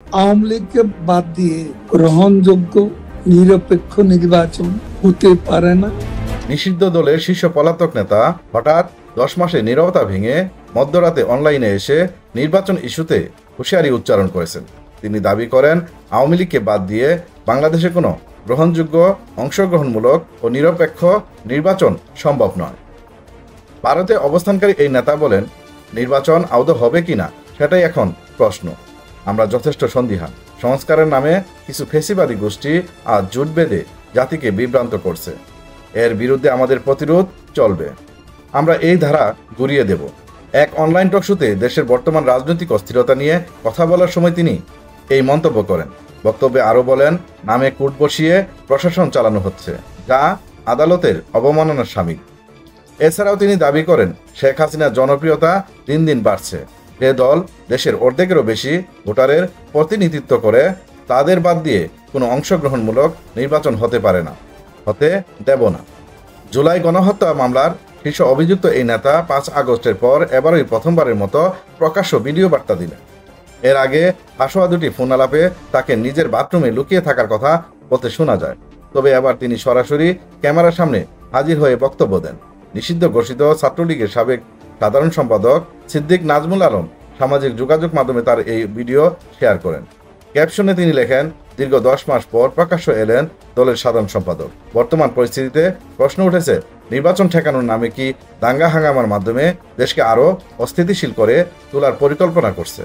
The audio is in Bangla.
আওয়ামী লীগকে বাদ দিয়ে গ্রহণযোগ্য নিরপেক্ষ নির্বাচন হতে পারে না। নিষিদ্ধ দলের শীর্ষ পলাতক নেতা হঠাৎ 10 মাসে নীরবতা ভেঙে মধ্যরাতে অনলাইনে এসে নির্বাচন ইস্যুতে হুঁশিয়ারি উচ্চারণ করেছেন। তিনি দাবি করেন আওয়ামী লীগকে বাদ দিয়ে বাংলাদেশে কোনো গ্রহণযোগ্য, অংশগ্রহণমূলক ও নিরপেক্ষ নির্বাচন সম্ভব নয়। ভারতে অবস্থানকারী এই নেতা বলেন, নির্বাচন আদৌ হবে কিনা সেটাই এখন প্রশ্ন। আমরা যথেষ্ট সন্দিহান। সংস্কারের নামে কিছু ফেসিবাদী গোষ্ঠী আজ জোট বেঁধে জাতিকে বিভ্রান্ত করছে। এর বিরুদ্ধে আমাদের প্রতিরোধ চলবে। আমরা এই ধারা ঘুরিয়ে দেব। এক অনলাইন টকশোতে দেশের বর্তমান রাজনৈতিক অস্থিরতা নিয়ে কথা বলার সময় তিনি এই মন্তব্য করেন। বক্তব্যে আরও বলেন, নামে কূট বসিয়ে প্রশাসন চালানো হচ্ছে, যা আদালতের অবমাননার শামিল। এছাড়াও তিনি দাবি করেন, শেখ হাসিনার জনপ্রিয়তা দিন দিন বাড়ছে। যে দল দেশের অর্ধেকেরও বেশি ভোটারের প্রতিনিধিত্ব করে, তাদের বাদ দিয়ে কোনো অংশগ্রহণমূলক নির্বাচন হতে পারে না, হতে দেব না। জুলাই গণহত্যা মামলার শীর্ষ অভিযুক্ত এই নেতা 5 আগস্টের পর এবারই প্রথমবারের মতো প্রকাশ্য ভিডিও বার্তা দিলেন। এর আগে হাসোয়া দুটি ফোন আলাপে তাকে নিজের বাথরুমে লুকিয়ে থাকার কথা বলতে শোনা যায়। তবে এবার তিনি সরাসরি ক্যামেরার সামনে হাজির হয়ে বক্তব্য দেন। নিষিদ্ধ ঘোষিত ছাত্রলীগের সাবেক সাধারণ সম্পাদক সিদ্দিক নাজমুল আলম সামাজিক যোগাযোগ মাধ্যমে তার এই ভিডিও শেয়ার করেন। ক্যাপশনে তিনি লেখেন, দীর্ঘ 10 মাস পর প্রকাশ্য এলেন দলের সাধারণ সম্পাদক। বর্তমান পরিস্থিতিতে প্রশ্ন উঠেছে, নির্বাচন ঠেকানোর নামে কি দাঙ্গা হাঙ্গামার মাধ্যমে দেশকে আরও অস্থিতিশীল করে তোলার পরিকল্পনা করছে?